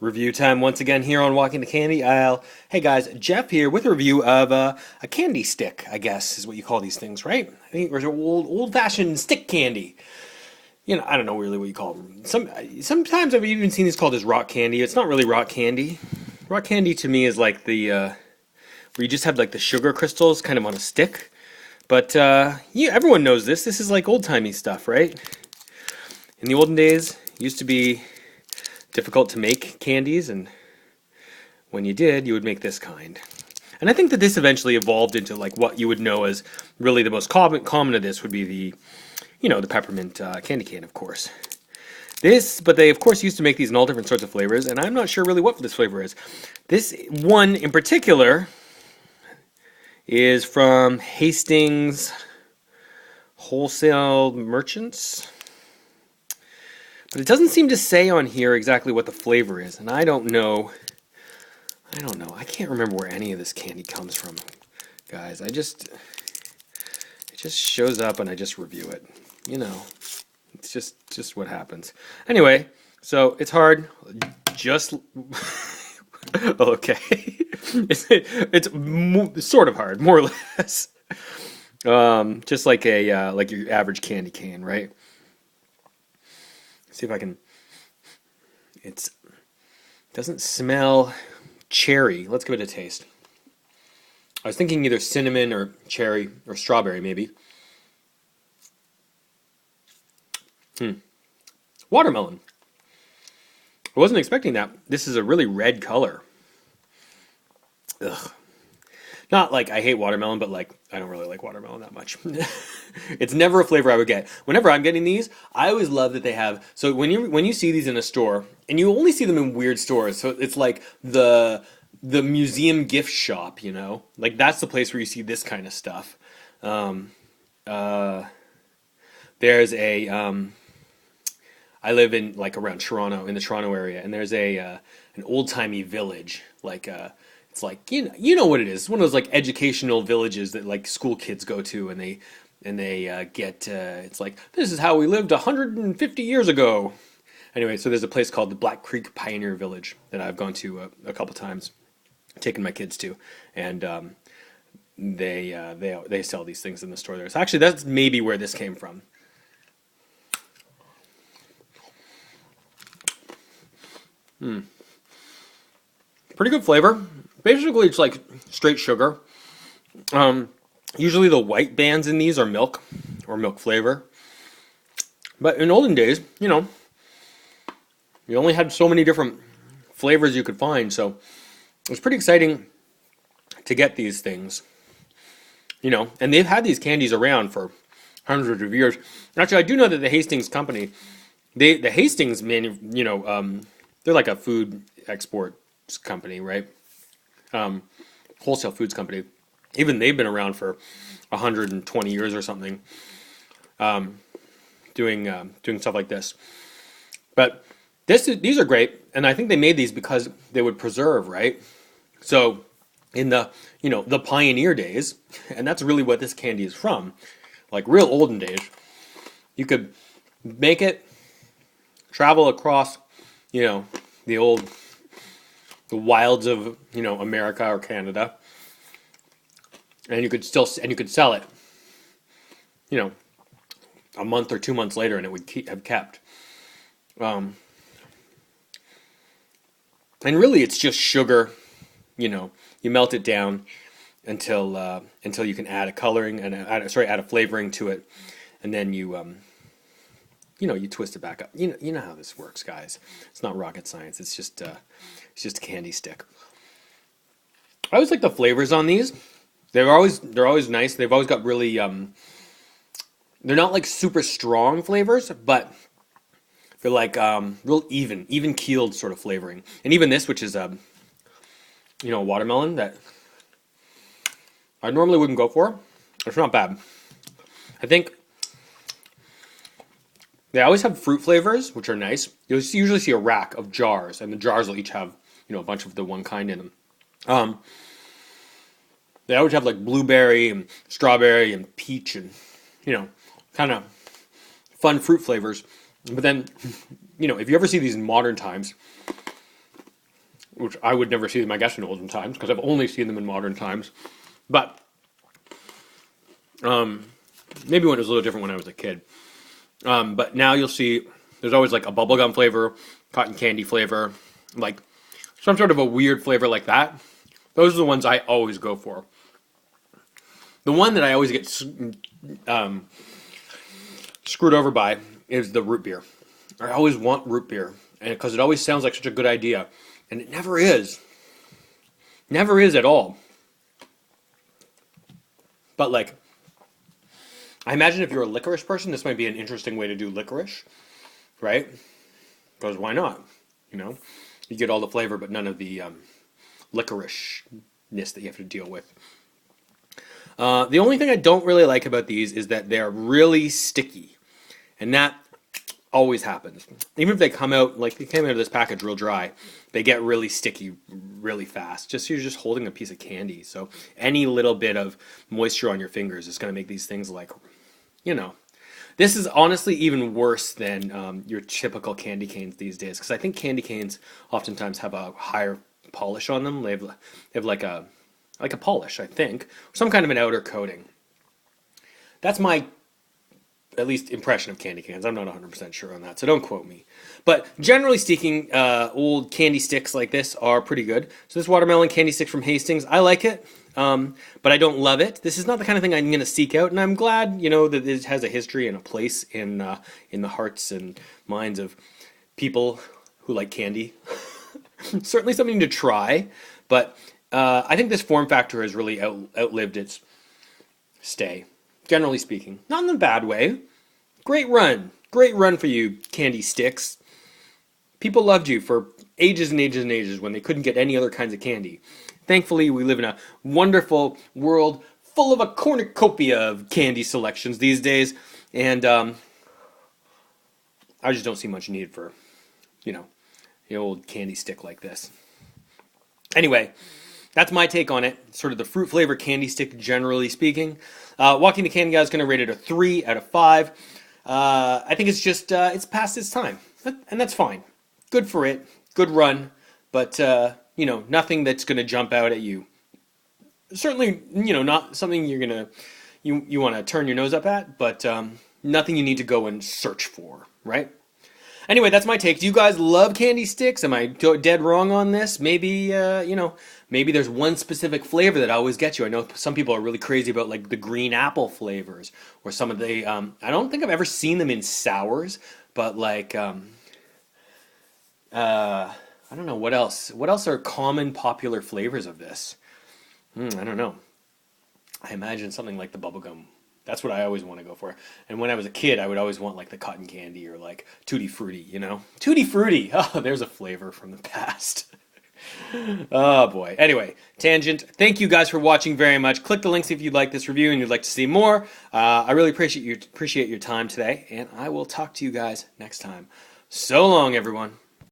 Review time once again here on Walking the Candy Aisle. Hey guys, Jeff here with a review of a candy stick, I guess is what you call these things, right? I think there's old-fashioned stick candy. I don't know really what you call them. Sometimes I've even seen these called as rock candy. It's not really rock candy. Rock candy to me is like where you just have like the sugar crystals kind of on a stick. But yeah, everyone knows this. This is like old-timey stuff, right? In the olden days, it used to be difficult to make candies, and when you did, you would make this kind. And I think that this eventually evolved into like what you would know as really the most common of this would be the peppermint candy cane, of course. But they of course used to make these in all different sorts of flavors, and I'm not sure really what this flavor is. This one in particular is from Hastings Wholesale Merchants. But it doesn't seem to say on here exactly what the flavor is, and I don't know. I can't remember where any of this candy comes from, guys. It just shows up and I just review it. It's just what happens. Anyway, so it's hard. Just okay. It's sort of hard, more or less. Just like like your average candy cane, right? See if I can. It doesn't smell cherry. Let's give it a taste. I was thinking either cinnamon or cherry or strawberry, maybe. Watermelon. I wasn't expecting that. This is a really red color. Ugh. Not like I hate watermelon, but like I don't really like watermelon that much. It's never a flavor I would get. Whenever I'm getting these, I always love that they have. So when you see these in a store, and you only see them in weird stores, so it's like the museum gift shop, like that's the place where you see this kind of stuff. There's I live in like around Toronto, in the Toronto area, and there's an old timey village like. It's like you know what it is. It's one of those like educational villages that like school kids go to, and they get it's like this is how we lived 150 years ago. Anyway, so there's a place called the Black Creek Pioneer Village that I've gone to a couple times, taken my kids to, and they sell these things in the store there. So actually, that's maybe where this came from. Pretty good flavor. Basically, it's like straight sugar. Usually the white bands in these are milk or milk flavor. But in olden days, you only had so many different flavors you could find. So it was pretty exciting to get these things. And they've had these candies around for hundreds of years. Actually, I do know that the Hastings company, the Hastings they're like a food export company, right? Wholesale foods company. Even they've been around for 120 years or something, doing stuff like this. But these are great, and I think they made these because they would preserve, right? So in the the pioneer days, and that's really what this candy is from, like real olden days, you could make it, travel across, the wilds of America or Canada, and you could sell it, a month or 2 months later, and it would have kept. And really, it's just sugar. You melt it down until you can add a coloring and add a flavoring to it, and then you twist it back up. You know how this works, guys. It's not rocket science. It's just a candy stick. I always like the flavors on these. They're always nice. They've always got really they're not like super strong flavors, but they're like real even keeled sort of flavoring. And even this, which is watermelon, that I normally wouldn't go for. It's not bad. I think they always have fruit flavors, which are nice. You'll usually see a rack of jars, and the jars will each have a bunch of the one kind in them. They always have like blueberry and strawberry and peach and kind of fun fruit flavors. But then, if you ever see these in modern times, which I would never see them, I guess, in olden times, because I've only seen them in modern times. But maybe when it was a little different when I was a kid. But now you'll see there's always like a bubblegum flavor, cotton candy flavor, like some sort of a weird flavor like that. Those are the ones I always go for. The one that I always get screwed over by is the root beer. I always want root beer, and because it always sounds like such a good idea, and it never is. Never is at all. But like, I imagine if you're a licorice person, this might be an interesting way to do licorice, right? Because why not? You know, you get all the flavor, but none of the licorice-ness that you have to deal with. The only thing I don't really like about these is that they're really sticky, and that always happens. Even if they come out, like they came out of this package real dry, they get really sticky really fast. You're just holding a piece of candy, so any little bit of moisture on your fingers is going to make these things like, you know. This is honestly even worse than your typical candy canes these days, because I think candy canes oftentimes have a higher polish on them. They have like a polish, I think, some kind of an outer coating. That's my, at least, impression of candy cans. I'm not 100% sure on that, so don't quote me. But generally speaking, old candy sticks like this are pretty good. So this watermelon candy stick from Hastings, I like it, but I don't love it. This is not the kind of thing I'm going to seek out, and I'm glad, you know, that it has a history and a place in the hearts and minds of people who like candy. Certainly something to try, but I think this form factor has really outlived its stay, generally speaking. Not in a bad way. Great run. Great run for you, candy sticks. People loved you for ages and ages and ages when they couldn't get any other kinds of candy. Thankfully, we live in a wonderful world full of a cornucopia of candy selections these days, and I just don't see much need for, you know, the old candy stick like this. Anyway, that's my take on it. Sort of the fruit flavor candy stick, generally speaking. Walking the Candy Guy is going to rate it a 3 out of 5. I think it's just, it's past its time. And that's fine. Good for it. Good run. But, you know, nothing that's going to jump out at you. Certainly, you know, not something you're going to, you want to turn your nose up at, but nothing you need to go and search for, right? Anyway, that's my take. Do you guys love candy sticks? Am I dead wrong on this? Maybe, you know, maybe there's one specific flavor that always gets you. I know some people are really crazy about, like, the green apple flavors, or some of the, I don't think I've ever seen them in sours, but, like, I don't know, what else? What else are common popular flavors of this? I don't know. I imagine something like the bubblegum. That's what I always want to go for. And when I was a kid, I would always want like the cotton candy or like Tutti Frutti, you know? Tutti Frutti! Oh, there's a flavor from the past. Oh boy. Anyway, tangent. Thank you guys for watching very much. Click the links if you'd like this review and you'd like to see more. I really appreciate your time today, and I will talk to you guys next time. So long, everyone.